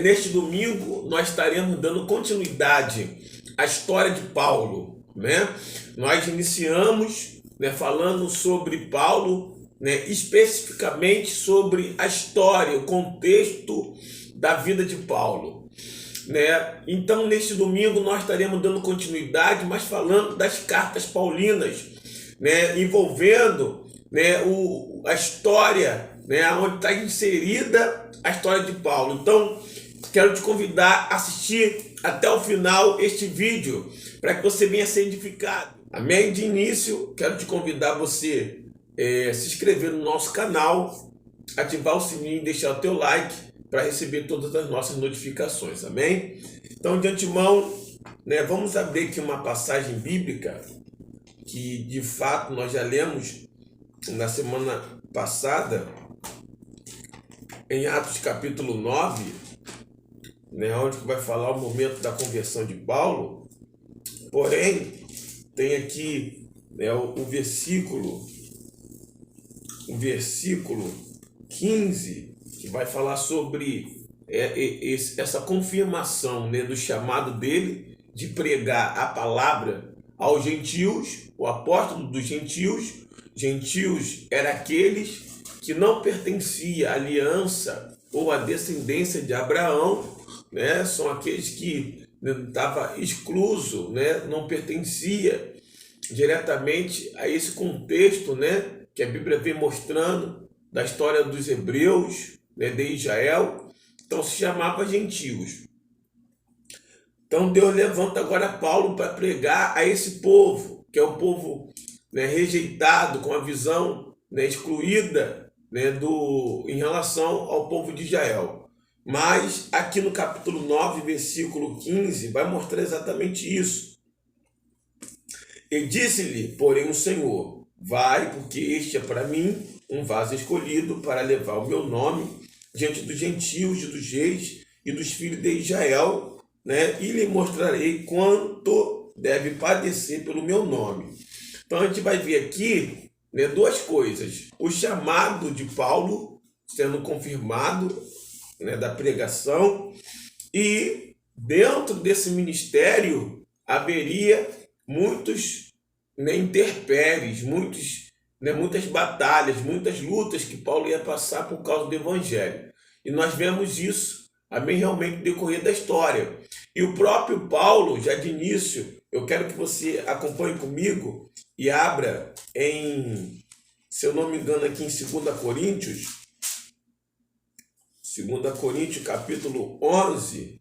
Neste domingo, nós estaremos dando continuidade à história de Paulo, né? Nós iniciamos, falando sobre Paulo, especificamente sobre a história, o contexto da vida de Paulo, Então, neste domingo, nós estaremos dando continuidade, mas falando das cartas paulinas, envolvendo a história, onde está inserida a história de Paulo. Então, quero te convidar a assistir até o final este vídeo, para que você venha ser edificado. Amém? De início, quero te convidar você se inscrever no nosso canal, ativar o sininho e deixar o teu like para receber todas as nossas notificações. Amém? Então, de antemão, vamos abrir aqui uma passagem bíblica que, de fato, nós já lemos na semana passada, em Atos capítulo 9, onde vai falar o momento da conversão de Paulo. Porém, tem aqui o versículo 15, que vai falar sobre essa confirmação do chamado dele de pregar a palavra aos gentios, o apóstolo dos gentios. Gentios eram aqueles que não pertenciam à aliança ou à descendência de Abraão, são aqueles que estavam exclusos, não pertencia diretamente a esse contexto, que a Bíblia vem mostrando da história dos hebreus, de Israel. Então se chamava gentios. Então Deus levanta agora Paulo para pregar a esse povo, que é um povo rejeitado, com a visão excluída em relação ao povo de Israel. Mas aqui no capítulo 9, versículo 15, vai mostrar exatamente isso. E disse-lhe, porém, o Senhor: vai, porque este é para mim um vaso escolhido para levar o meu nome diante dos gentios, dos reis e dos filhos de Israel, e lhe mostrarei quanto deve padecer pelo meu nome. Então a gente vai ver aqui duas coisas: o chamado de Paulo sendo confirmado, da pregação, e dentro desse ministério haveria muitos intempéries, muitas batalhas, muitas lutas que Paulo ia passar por causa do evangelho. E nós vemos isso, amém, realmente no decorrer da história. E o próprio Paulo, já de início, eu quero que você acompanhe comigo e abra se eu não me engano, aqui em 2 Coríntios capítulo 11,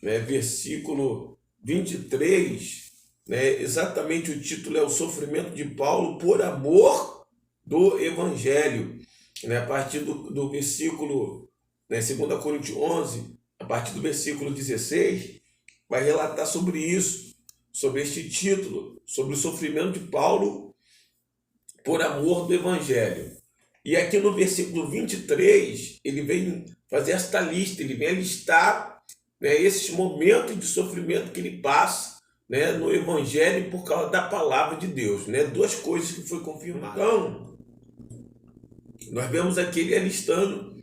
versículo 23, exatamente o título é o sofrimento de Paulo por amor do evangelho, a partir do versículo, 2 Coríntios 11, a partir do versículo 16, vai relatar sobre isso, sobre este título, sobre o sofrimento de Paulo por amor do evangelho. E aqui no versículo 23, ele vem fazer esta lista, ele vem listar esses momentos de sofrimento que ele passa no evangelho por causa da palavra de Deus. Duas coisas que foi confirmado. Então, nós vemos aqui ele listando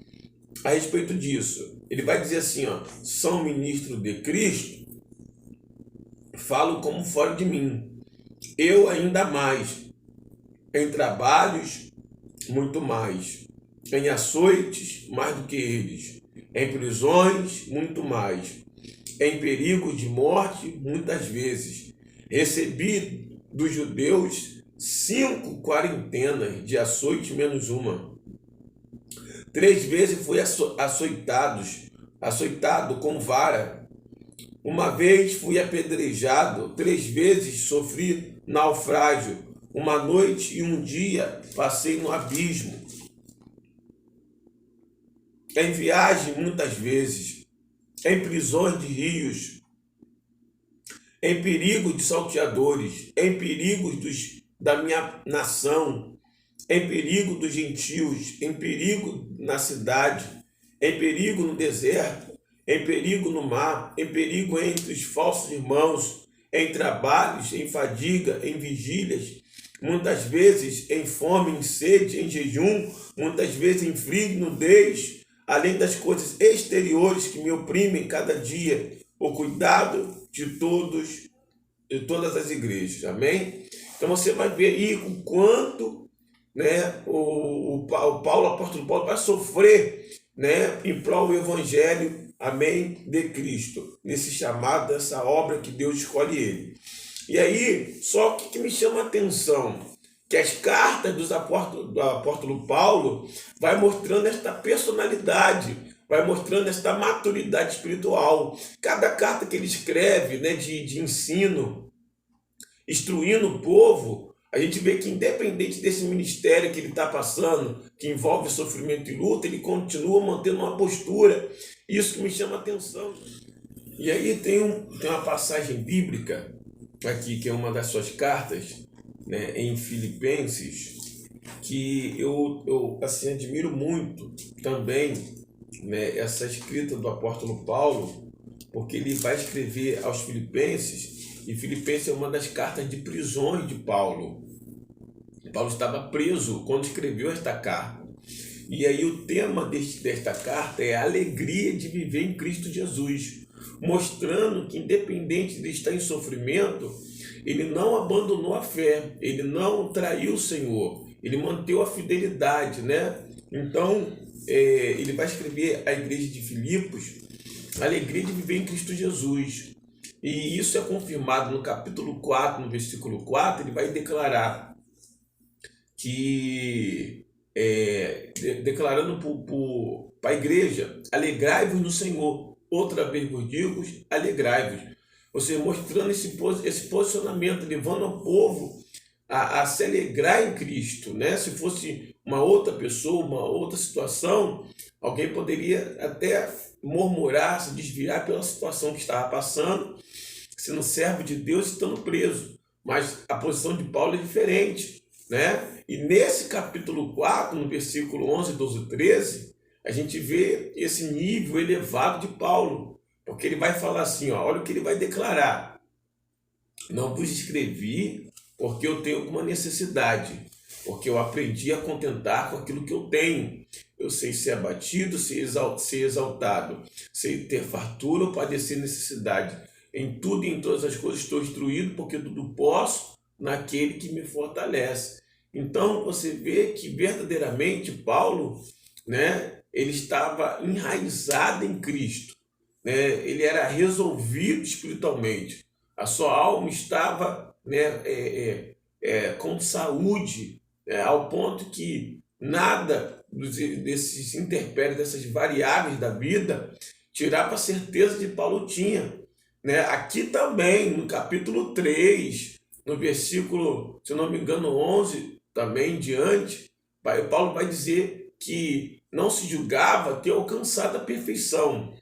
a respeito disso. Ele vai dizer assim, são ministro de Cristo, falo como fora de mim, eu ainda mais, em trabalhos muito mais, em açoites mais do que eles, em prisões muito mais, em perigos de morte muitas vezes. Recebi dos judeus 5 quarentenas de açoite menos uma. 3 vezes fui açoitado com vara. Uma vez fui apedrejado, 3 vezes sofri naufrágio. Uma noite e um dia passei no abismo. Em viagem muitas vezes, em prisões de rios, em perigo de salteadores, em perigos da minha nação, em perigo dos gentios, em perigo na cidade, em perigo no deserto, em perigo no mar, em perigo entre os falsos irmãos, em trabalhos, em fadiga, em vigílias, muitas vezes em fome, em sede, em jejum, muitas vezes em frio e nudez. além das coisas exteriores que me oprimem cada dia, o cuidado de todas as igrejas, amém? Então você vai ver aí o quanto, né, o apóstolo Paulo vai sofrer, né, em prol do evangelho, amém, de Cristo, nesse chamado, dessa obra que Deus escolhe ele. E aí, só que me chama a atenção, que as cartas do apóstolo Paulo vai mostrando esta personalidade, vai mostrando esta maturidade espiritual. Cada carta que ele escreve, né, de ensino, instruindo o povo, a gente vê que independente desse ministério que ele está passando, que envolve sofrimento e luta, ele continua mantendo uma postura. Isso que me chama a atenção. E aí tem uma passagem bíblica aqui, que é uma das suas cartas, né, em Filipenses, que eu assim, admiro muito também, né, essa escrita do apóstolo Paulo, porque ele vai escrever aos Filipenses, e Filipenses é uma das cartas de prisões de Paulo. Paulo estava preso quando escreveu esta carta. E aí o tema desta carta é a alegria de viver em Cristo Jesus, mostrando que independente de estar em sofrimento, ele não abandonou a fé, ele não traiu o Senhor, ele manteve a fidelidade, né? Então, ele vai escrever à igreja de Filipos a alegria de viver em Cristo Jesus. E isso é confirmado no capítulo 4, no versículo 4, ele vai declarar que, declarando para a igreja, alegrai-vos no Senhor, outra vez vos digo, alegrai-vos. Ou seja, mostrando esse posicionamento, levando ao povo a se alegrar em Cristo, né? Se fosse uma outra pessoa, uma outra situação, alguém poderia até murmurar, se desviar pela situação que estava passando, sendo servo de Deus e estando preso. Mas a posição de Paulo é diferente, né? E nesse capítulo 4, no versículo 11, 12 e 13, a gente vê esse nível elevado de Paulo, porque ele vai falar assim, ó, olha o que ele vai declarar: não vos escrevi porque eu tenho alguma necessidade, porque eu aprendi a contentar com aquilo que eu tenho. Eu sei ser abatido, ser exaltado, sei ter fartura ou padecer necessidade. Em tudo e em todas as coisas estou instruído, porque tudo posso naquele que me fortalece. Então você vê que verdadeiramente Paulo, né, ele estava enraizado em Cristo, né? Ele era resolvido espiritualmente. A sua alma estava, né, com saúde, ao ponto que nada desses intempéries, dessas variáveis da vida, tirava a certeza de Paulo tinha. Né? Aqui também, no capítulo 3, no versículo, se não me engano, 11, também em diante, Paulo vai dizer que não se julgava ter alcançado a perfeição,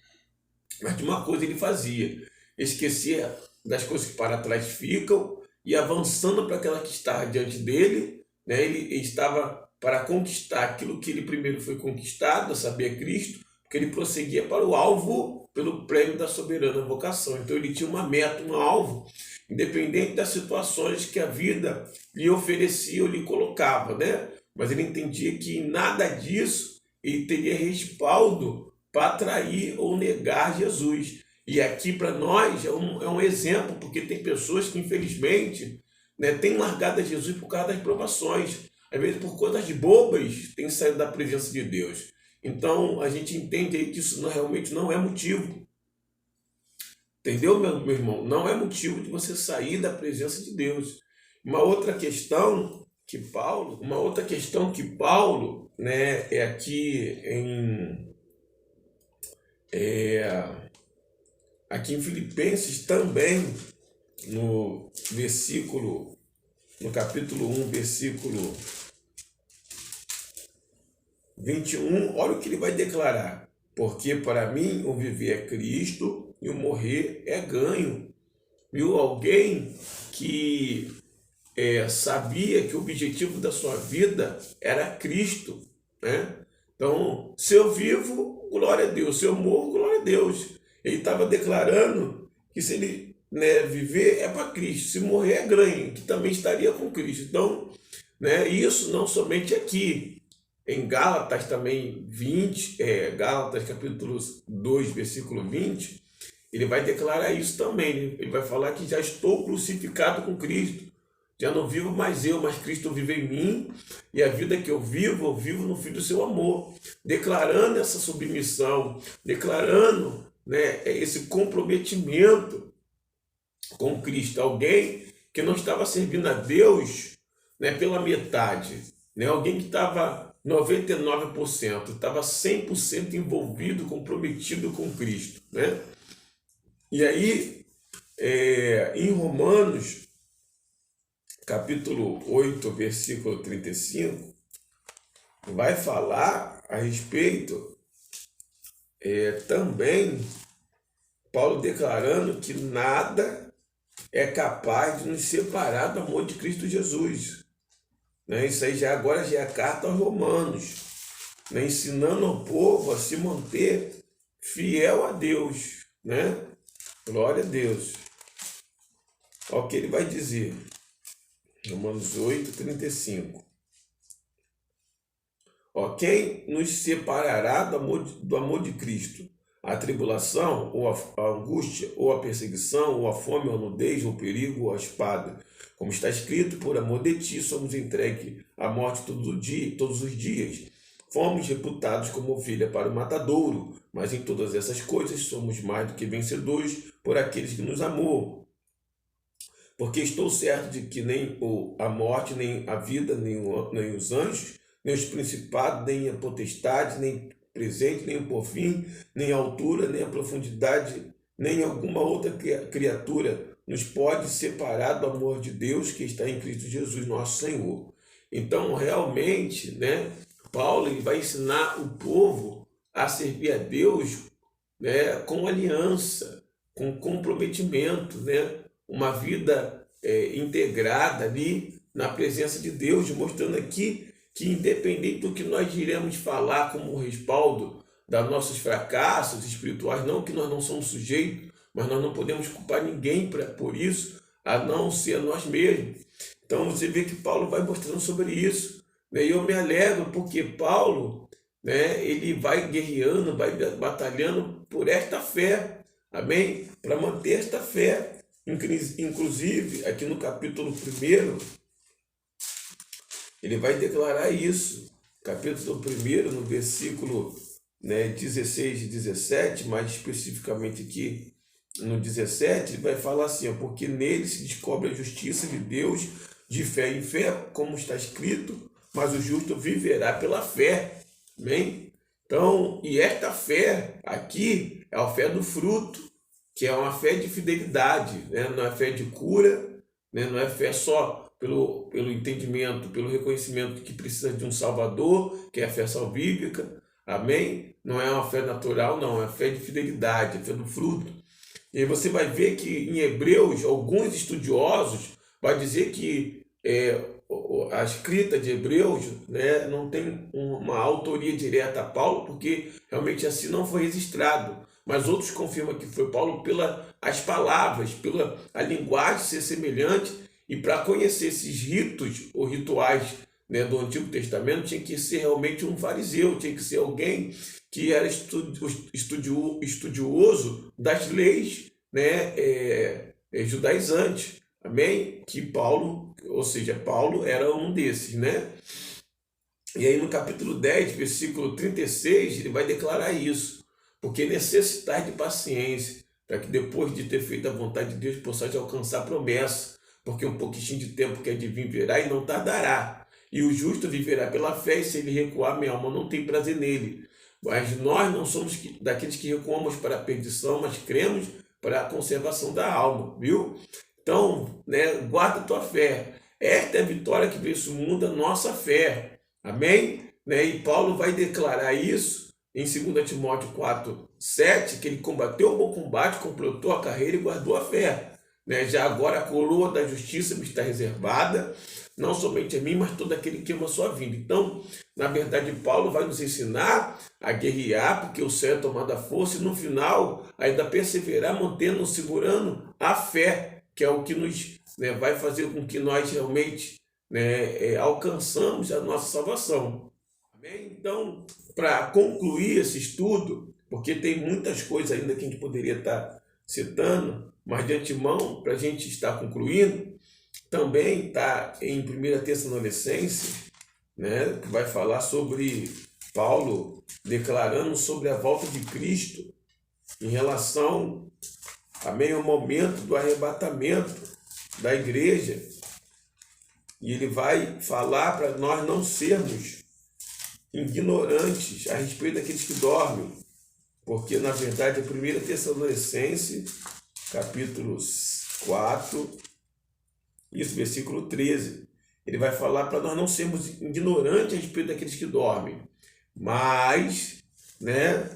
mas de uma coisa ele fazia: esquecia das coisas que para trás ficam e avançando para aquela que está diante dele, né? Ele estava para conquistar aquilo que ele primeiro foi conquistado, a saber, Cristo, porque ele prosseguia para o alvo, pelo prêmio da soberana vocação. Então ele tinha uma meta, um alvo, independente das situações que a vida lhe oferecia ou lhe colocava, né? Mas ele entendia que em nada disso ele teria respaldo para atrair ou negar Jesus. E aqui para nós é um exemplo, porque tem pessoas que infelizmente, né, têm largado a Jesus por causa das provações. Às vezes por coisas bobas têm saído da presença de Deus. Então a gente entende aí que isso realmente não é motivo. Entendeu, meu irmão? Não é motivo de você sair da presença de Deus. Uma outra questão que Paulo, né, é aqui aqui em Filipenses também, no capítulo 1, versículo 21, olha o que ele vai declarar: porque para mim o viver é Cristo e o morrer é ganho. Viu? Alguém que sabia que o objetivo da sua vida era Cristo, né? Então, se eu vivo, glória a Deus; se eu morro, glória a Deus. Ele estava declarando que se ele, né, viver é para Cristo, se morrer é ganho, que também estaria com Cristo. Então, né, isso não somente aqui, em Gálatas também 20, Gálatas capítulo 2, versículo 20, ele vai declarar isso também. Ele vai falar que já estou crucificado com Cristo. Já não vivo mais eu, mas Cristo vive em mim, e a vida que eu vivo no Filho do seu amor, declarando essa submissão, declarando, né, esse comprometimento com Cristo. Alguém que não estava servindo a Deus, né, pela metade, né, alguém que estava 99%, estava 100% envolvido, comprometido com Cristo, né? E aí, em Romanos, capítulo 8, versículo 35, vai falar a respeito também, Paulo declarando que nada é capaz de nos separar do amor de Cristo Jesus. Né? Isso aí agora já é a carta aos Romanos, né? Ensinando ao povo a se manter fiel a Deus. Né? Glória a Deus. Olha o que ele vai dizer. Romanos 8, 35. Quem nos separará do amor de Cristo? A tribulação, ou a angústia, ou a perseguição, ou a fome, ou a nudez, ou o perigo, ou a espada. Como está escrito, por amor de ti somos entregues à morte todos os dias. Fomos reputados como ovelha para o matadouro, mas em todas essas coisas somos mais do que vencedores por aqueles que nos amou. Porque estou certo de que nem a morte, nem a vida, nem os anjos, nem os principados, nem a potestade, nem o presente, nem o porvir, nem a altura, nem a profundidade, nem alguma outra criatura nos pode separar do amor de Deus que está em Cristo Jesus, nosso Senhor. Então, realmente, né, Paulo ele vai ensinar o povo a servir a Deus, né, com aliança, com comprometimento, né, uma vida integrada ali na presença de Deus, mostrando aqui que independente do que nós iremos falar como respaldo dos nossos fracassos espirituais, não que nós não somos sujeitos, mas nós não podemos culpar ninguém por isso, a não ser nós mesmos. Então você vê que Paulo vai mostrando sobre isso, né? E eu me alegro porque Paulo, né, ele vai guerreando, vai batalhando por esta fé, amém? Para manter esta fé. Inclusive, aqui no capítulo 1, ele vai declarar isso. Capítulo 1, no versículo 16 e 17, mais especificamente aqui no 17, ele vai falar assim, porque nele se descobre a justiça de Deus de fé em fé, como está escrito, mas o justo viverá pela fé. Amém? Então, e esta fé aqui é a fé do fruto, que é uma fé de fidelidade, né? Não é fé de cura, né? Não é fé só pelo entendimento, pelo reconhecimento que precisa de um Salvador, que é a fé salvífica, amém? Não é uma fé natural, não, é a fé de fidelidade, a fé do fruto. E aí você vai ver que em Hebreus, alguns estudiosos vão dizer que a escrita de Hebreus, né, não tem uma autoria direta a Paulo, porque realmente assim não foi registrado. Mas outros confirmam que foi Paulo pelas palavras, pela a linguagem ser semelhante, e para conhecer esses ritos ou rituais, né, do Antigo Testamento, tinha que ser realmente um fariseu, tinha que ser alguém que era estudioso das leis, né, judaizantes. Amém? Que Paulo, ou seja, Paulo era um desses, né? E aí no capítulo 10, versículo 36, ele vai declarar isso. Porque necessitar de paciência, para que depois de ter feito a vontade de Deus, possais alcançar a promessa. Porque um pouquinho de tempo que é de vir virá e não tardará. E o justo viverá pela fé, e se ele recuar, minha alma não tem prazer nele. Mas nós não somos daqueles que recuamos para a perdição, mas cremos para a conservação da alma, viu? Então, né, guarda a tua fé. Esta é a vitória que vence o mundo, a nossa fé. Amém? Né? E Paulo vai declarar isso em 2 Timóteo 4, 7, que ele combateu o bom combate, completou a carreira e guardou a fé. Né? Já agora a coroa da justiça me está reservada, não somente a mim, mas todo aquele que ama a sua vida. Então, na verdade, Paulo vai nos ensinar a guerrear, porque o céu é tomado à força, e no final ainda perseverar, mantendo, segurando a fé, que é o que nos, né, vai fazer com que nós realmente, né, alcançamos a nossa salvação. Amém? Então, para concluir esse estudo, porque tem muitas coisas ainda que a gente poderia estar citando, mas de antemão, para a gente estar concluindo, também está em 1 Tessalonicenses, né, que vai falar sobre Paulo declarando sobre a volta de Cristo em relação, amém, ao momento do arrebatamento da igreja. E ele vai falar para nós não sermos ignorantes a respeito daqueles que dormem, porque na verdade é 1 Tessalonicenses, capítulo 4, isso, versículo 13. Ele vai falar para nós não sermos ignorantes a respeito daqueles que dormem, mas, né,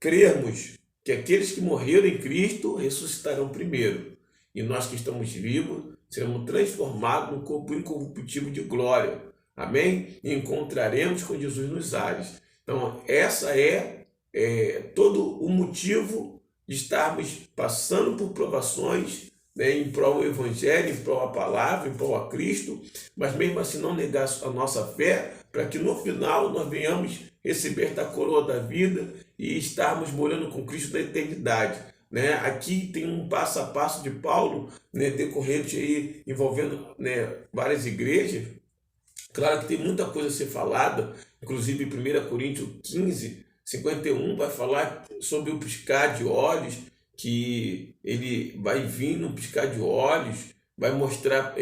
crermos que aqueles que morreram em Cristo ressuscitarão primeiro, e nós que estamos vivos seremos transformados num corpo incorruptível de glória, amém? E encontraremos com Jesus nos ares. Então, essa é todo o motivo de estarmos passando por provações, né, em prol do Evangelho, em prol da palavra, em prol a Cristo, mas mesmo assim não negar a nossa fé, para que no final nós venhamos receber da coroa da vida e estarmos morando com Cristo na eternidade. Né? Aqui tem um passo a passo de Paulo, né, decorrente aí, envolvendo, né, várias igrejas. Claro que tem muita coisa a ser falada, inclusive 1 Coríntios 15, 51 vai falar sobre o piscar de olhos, que ele vai vir no piscar de olhos, vai mostrar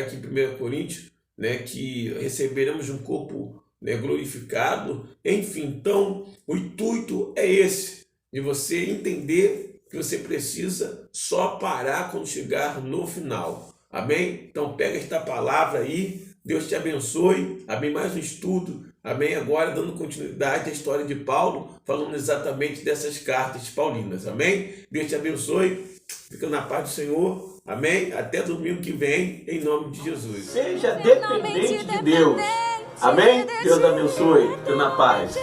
aqui em 1 Coríntios, né, que receberemos um corpo, né, glorificado. Enfim, então o intuito é esse, de você entender que você precisa só parar quando chegar no final. Amém? Então pega esta palavra aí, Deus te abençoe. Amém? Mais um estudo. Amém? Agora dando continuidade à história de Paulo, falando exatamente dessas cartas paulinas. Amém? Deus te abençoe. Fica na paz do Senhor. Amém? Até domingo que vem, em nome de Jesus. Seja dependente de Deus. Amém? Deus abençoe. Fica na paz.